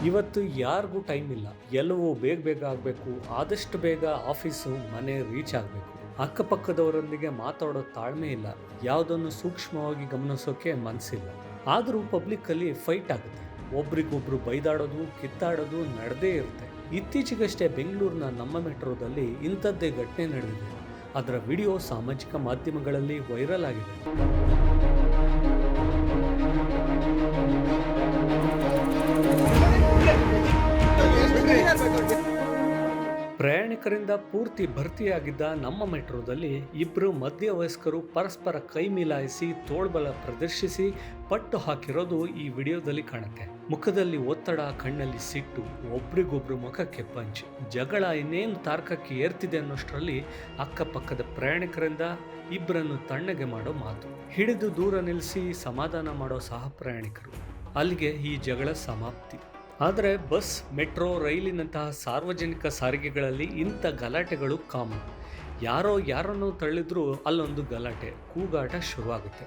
ಇವತ್ತು ಯಾರಿಗೂ ಟೈಮ್ ಇಲ್ಲ. ಎಲ್ಲವೂ ಬೇಗ ಬೇಗ ಆಗಬೇಕು, ಆದಷ್ಟು ಬೇಗ ಆಫೀಸು ಮನೆ ರೀಚ್ ಆಗಬೇಕು. ಅಕ್ಕಪಕ್ಕದವರೊಂದಿಗೆ ಮಾತಾಡೋ ತಾಳ್ಮೆ ಇಲ್ಲ, ಯಾವುದನ್ನು ಸೂಕ್ಷ್ಮವಾಗಿ ಗಮನಿಸೋಕೆ ಮನಸ್ಸಿಲ್ಲ. ಆದರೂ ಪಬ್ಲಿಕ್ಕಲ್ಲಿ ಫೈಟ್ ಆಗುತ್ತೆ, ಒಬ್ರಿಗೊಬ್ರು ಬೈದಾಡೋದು ಕಿತ್ತಾಡೋದು ನಡೆದೇ ಇರುತ್ತೆ. ಇತ್ತೀಚೆಗಷ್ಟೇ ಬೆಂಗಳೂರಿನ ನಮ್ಮ ಮೆಟ್ರೋದಲ್ಲಿ ಇಂಥದ್ದೇ ಘಟನೆ ನಡೆದಿದೆ. ಅದರ ವಿಡಿಯೋ ಸಾಮಾಜಿಕ ಮಾಧ್ಯಮಗಳಲ್ಲಿ ವೈರಲ್ ಆಗಿದೆ. ಪ್ರಯಾಣಿಕರಿಂದ ಪೂರ್ತಿ ಭರ್ತಿಯಾಗಿದ್ದ ನಮ್ಮ ಮೆಟ್ರೋದಲ್ಲಿ ಇಬ್ಬರು ಮಧ್ಯವಯಸ್ಕರು ಪರಸ್ಪರ ಕೈ ಮಿಲಾಯಿಸಿ ತೋಳ್ಬಲ ಪ್ರದರ್ಶಿಸಿ ಪಟ್ಟು ಹಾಕಿರೋದು ಈ ವಿಡಿಯೋದಲ್ಲಿ ಕಾಣುತ್ತೆ. ಮುಖದಲ್ಲಿ ಒತ್ತಡ, ಕಣ್ಣಲ್ಲಿ ಸಿಟ್ಟು, ಒಬ್ರಿಗೊಬ್ರು ಮುಖಕ್ಕೆ ಪಂಚ್. ಜಗಳ ಇನ್ನೇನು ತಾರ್ಕಕ್ಕೆ ಏರ್ತಿದೆ ಅನ್ನೋಷ್ಟರಲ್ಲಿ ಅಕ್ಕಪಕ್ಕದ ಪ್ರಯಾಣಿಕರಿಂದ ಇಬ್ಬರನ್ನು ತಣ್ಣಗೆ ಮಾಡೋ ಮಾತು, ಹಿಡಿದು ದೂರ ನಿಲ್ಲಿಸಿ ಸಮಾಧಾನ ಮಾಡೋ ಸಹ ಪ್ರಯಾಣಿಕರು. ಅಲ್ಲಿಗೆ ಈ ಜಗಳ ಸಮಾಪ್ತಿ. ಆದರೆ ಬಸ್, ಮೆಟ್ರೋ, ರೈಲಿನಂತಹ ಸಾರ್ವಜನಿಕ ಸಾರಿಗೆಗಳಲ್ಲಿ ಇಂಥ ಗಲಾಟೆಗಳು ಕಾಮನ್. ಯಾರನ್ನು ತಳ್ಳಿದ್ರೂ ಅಲ್ಲೊಂದು ಗಲಾಟೆ, ಕೂಗಾಟ ಶುರುವಾಗುತ್ತೆ.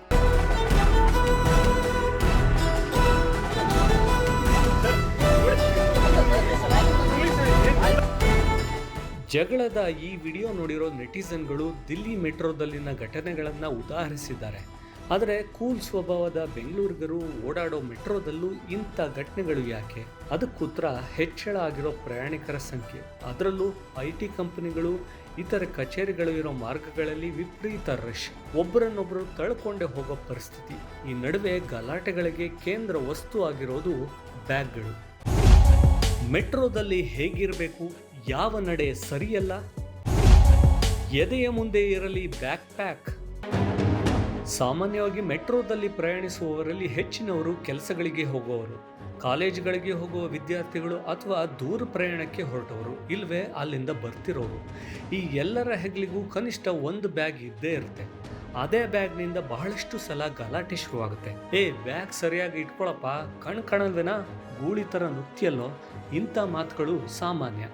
ಜಗಳದ ಈ ವಿಡಿಯೋ ನೋಡಿರೋ ನೆಟಿಸನ್ಗಳು ದಿಲ್ಲಿ ಮೆಟ್ರೋದಲ್ಲಿನ ಘಟನೆಗಳನ್ನು ಉದಾಹರಿಸಿದ್ದಾರೆ. ಆದರೆ ಕೂಲ್ ಸ್ವಭಾವದ ಬೆಂಗಳೂರಿಗರು ಓಡಾಡೋ ಮೆಟ್ರೋದಲ್ಲೂ ಇಂಥ ಘಟನೆಗಳು ಯಾಕೆ? ಅದಕ್ಕೂತ್ತರ ಹೆಚ್ಚಳ ಆಗಿರೋ ಪ್ರಯಾಣಿಕರ ಸಂಖ್ಯೆ, ಅದರಲ್ಲೂ IT ಕಂಪನಿಗಳು, ಇತರ ಕಚೇರಿಗಳು ಇರೋ ಮಾರ್ಗಗಳಲ್ಲಿ ವಿಪರೀತ ರಶ್, ಒಬ್ಬರನ್ನೊಬ್ಬರು ತಳ್ಕೊಂಡೆ ಹೋಗೋ ಪರಿಸ್ಥಿತಿ. ಈ ನಡುವೆ ಗಲಾಟೆಗಳಿಗೆ ಕೇಂದ್ರ ವಸ್ತು ಆಗಿರೋದು ಬ್ಯಾಗ್ಗಳು. ಮೆಟ್ರೋದಲ್ಲಿ ಹೇಗಿರಬೇಕು? ಯಾವ ನಡೆ ಸರಿಯಲ್ಲ? ಎದೆಯ ಮುಂದೆ ಇರಲಿ ಬ್ಯಾಕ್ ಪ್ಯಾಕ್. ಸಾಮಾನ್ಯವಾಗಿ ಮೆಟ್ರೋದಲ್ಲಿ ಪ್ರಯಾಣಿಸುವವರಲ್ಲಿ ಹೆಚ್ಚಿನವರು ಕೆಲಸಗಳಿಗೆ ಹೋಗುವವರು, ಕಾಲೇಜುಗಳಿಗೆ ಹೋಗುವ ವಿದ್ಯಾರ್ಥಿಗಳು ಅಥವಾ ದೂರ ಪ್ರಯಾಣಕ್ಕೆ ಹೊರಟವರು, ಇಲ್ವೇ ಅಲ್ಲಿಂದ ಬರ್ತಿರೋರು. ಈ ಎಲ್ಲರ ಹೆಗ್ಲಿಗೂ ಕನಿಷ್ಠ ಒಂದು ಬ್ಯಾಗ್ ಇದ್ದೇ ಇರುತ್ತೆ. ಅದೇ ಬ್ಯಾಗ್ನಿಂದ ಬಹಳಷ್ಟು ಸಲ ಗಲಾಟೆ ಶುರುವಾಗುತ್ತೆ. ಬ್ಯಾಗ್ ಸರಿಯಾಗಿ ಇಟ್ಕೊಳಪ್ಪ, ಕಾಣಲ್ವೇನಾ, ಗೂಳಿ ಥರ ನುತ್ತಿಯಲ್ಲೋ, ಇಂಥ ಮಾತುಗಳು ಸಾಮಾನ್ಯ.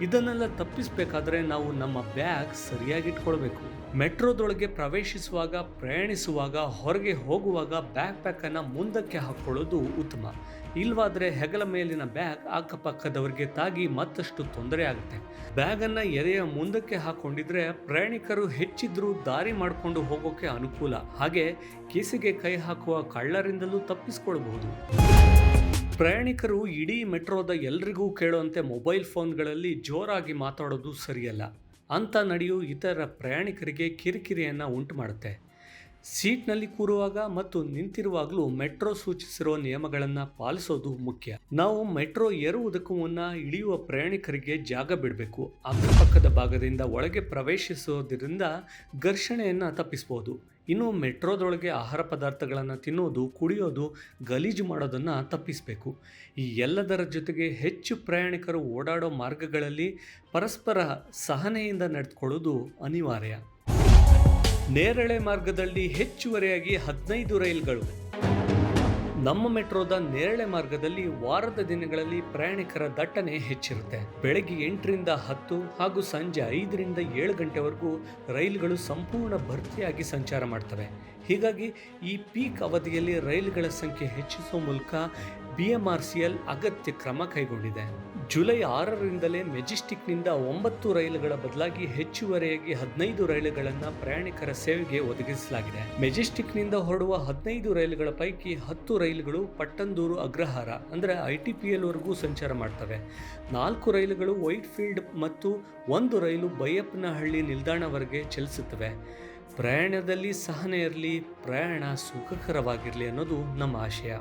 ಇದನ್ನೆಲ್ಲ ತಪ್ಪಿಸಬೇಕಾದ್ರೆ ನಾವು ನಮ್ಮ ಬ್ಯಾಗ್ ಸರಿಯಾಗಿ ಇಟ್ಕೊಳ್ಬೇಕು. ಮೆಟ್ರೋದೊಳಗೆ ಪ್ರವೇಶಿಸುವಾಗ, ಪ್ರಯಾಣಿಸುವಾಗ, ಹೊರಗೆ ಹೋಗುವಾಗ ಬ್ಯಾಗ್ ಪ್ಯಾಕನ್ನು ಮುಂದಕ್ಕೆ ಹಾಕ್ಕೊಳ್ಳೋದು ಉತ್ತಮ. ಇಲ್ವಾದರೆ ಹೆಗಲ ಮೇಲಿನ ಬ್ಯಾಗ್ ಅಕ್ಕಪಕ್ಕದವರಿಗೆ ತಾಗಿ ಮತ್ತಷ್ಟು ತೊಂದರೆ ಆಗುತ್ತೆ. ಬ್ಯಾಗನ್ನು ಎದೆಯ ಮುಂದಕ್ಕೆ ಹಾಕೊಂಡಿದ್ರೆ ಪ್ರಯಾಣಿಕರು ಹೆಚ್ಚಿದ್ರೂ ದಾರಿ ಮಾಡಿಕೊಂಡು ಹೋಗೋಕೆ ಅನುಕೂಲ. ಹಾಗೆ ಕೇಸಿಗೆ ಕೈ ಹಾಕುವ ಕಳ್ಳರಿಂದಲೂ ತಪ್ಪಿಸ್ಕೊಳ್ಬಹುದು. ಪ್ರಯಾಣಿಕರು ಇಡೀ ಮೆಟ್ರೋದ ಎಲ್ರಿಗೂ ಕೇಳುವಂತೆ ಮೊಬೈಲ್ ಫೋನ್ಗಳಲ್ಲಿ ಜೋರಾಗಿ ಮಾತಾಡೋದು ಸರಿಯಲ್ಲ. ಅಂಥ ನಡೆಯು ಇತರ ಪ್ರಯಾಣಿಕರಿಗೆ ಕಿರಿಕಿರಿಯನ್ನು ಉಂಟು ಮಾಡುತ್ತೆ. ಸೀಟ್ನಲ್ಲಿ ಕೂರುವಾಗ ಮತ್ತು ನಿಂತಿರುವಾಗಲೂ ಮೆಟ್ರೋ ಸೂಚಿಸಿರೋ ನಿಯಮಗಳನ್ನು ಪಾಲಿಸೋದು ಮುಖ್ಯ. ನಾವು ಮೆಟ್ರೋ ಏರುವುದಕ್ಕೂ ಮುನ್ನ ಇಳಿಯುವ ಪ್ರಯಾಣಿಕರಿಗೆ ಜಾಗ ಬಿಡಬೇಕು. ಅಕ್ಕಪಕ್ಕದ ಭಾಗದಿಂದ ಒಳಗೆ ಪ್ರವೇಶಿಸೋದ್ರಿಂದ ಘರ್ಷಣೆಯನ್ನು ತಪ್ಪಿಸಬಹುದು. ಇನ್ನು ಮೆಟ್ರೋದೊಳಗೆ ಆಹಾರ ಪದಾರ್ಥಗಳನ್ನು ತಿನ್ನೋದು, ಕುಡಿಯೋದು, ಗಲೀಜು ಮಾಡೋದನ್ನು ತಪ್ಪಿಸಬೇಕು. ಈ ಎಲ್ಲದರ ಜೊತೆಗೆ ಹೆಚ್ಚು ಪ್ರಯಾಣಿಕರು ಓಡಾಡೋ ಮಾರ್ಗಗಳಲ್ಲಿ ಪರಸ್ಪರ ಸಹನೆಯಿಂದ ನಡೆದುಕೊಳ್ಳೋದು ಅನಿವಾರ್ಯ. ನೇರಳೆ ಮಾರ್ಗದಲ್ಲಿ ಹೆಚ್ಚುವರಿಯಾಗಿ 15 ರೈಲುಗಳು. ನಮ್ಮ ಮೆಟ್ರೋದ ನೇರಳೆ ಮಾರ್ಗದಲ್ಲಿ ವಾರದ ದಿನಗಳಲ್ಲಿ ಪ್ರಯಾಣಿಕರ ದಟ್ಟಣೆ ಹೆಚ್ಚಿರುತ್ತೆ. ಬೆಳಗ್ಗೆ 8ರಿಂದ 10 ಹಾಗೂ ಸಂಜೆ 5ರಿಂದ 7 ಗಂಟೆವರೆಗೂ ರೈಲುಗಳು ಸಂಪೂರ್ಣ ಭರ್ತಿಯಾಗಿ ಸಂಚಾರ ಮಾಡ್ತವೆ. ಹೀಗಾಗಿ ಈ ಪೀಕ್ ಅವಧಿಯಲ್ಲಿ ರೈಲುಗಳ ಸಂಖ್ಯೆ ಹೆಚ್ಚಿಸುವ ಮೂಲಕ BMRCL ಅಗತ್ಯ ಕ್ರಮ ಕೈಗೊಂಡಿದೆ. ಜುಲೈ 6ರಿಂದಲೇ ಮೆಜೆಸ್ಟಿಕ್ನಿಂದ 9 ರೈಲುಗಳ ಬದಲಾಗಿ ಹೆಚ್ಚುವರಿಯಾಗಿ 15 ರೈಲುಗಳನ್ನು ಪ್ರಯಾಣಿಕರ ಸೇವೆಗೆ ಒದಗಿಸಲಾಗಿದೆ. ಮೆಜೆಸ್ಟಿಕ್ನಿಂದ ಹೊರಡುವ 15 ರೈಲುಗಳ ಪೈಕಿ 10 ರೈಲುಗಳು ಪಟ್ಟಂದೂರು ಅಗ್ರಹಾರ ಅಂದರೆ ITPL ವರೆಗೂ ಸಂಚಾರ ಮಾಡ್ತವೆ. 4 ರೈಲುಗಳು ವೈಟ್ಫೀಲ್ಡ್ ಮತ್ತು 1 ರೈಲು ಬೈಯಪ್ಪನಹಳ್ಳಿ ನಿಲ್ದಾಣವರೆಗೆ ಚಲಿಸುತ್ತವೆ. ಪ್ರಯಾಣದಲ್ಲಿ ಸಹನೆ ಇರಲಿ, ಪ್ರಯಾಣ ಸುಖಕರವಾಗಿರಲಿ ಅನ್ನೋದು ನಮ್ಮ ಆಶಯ.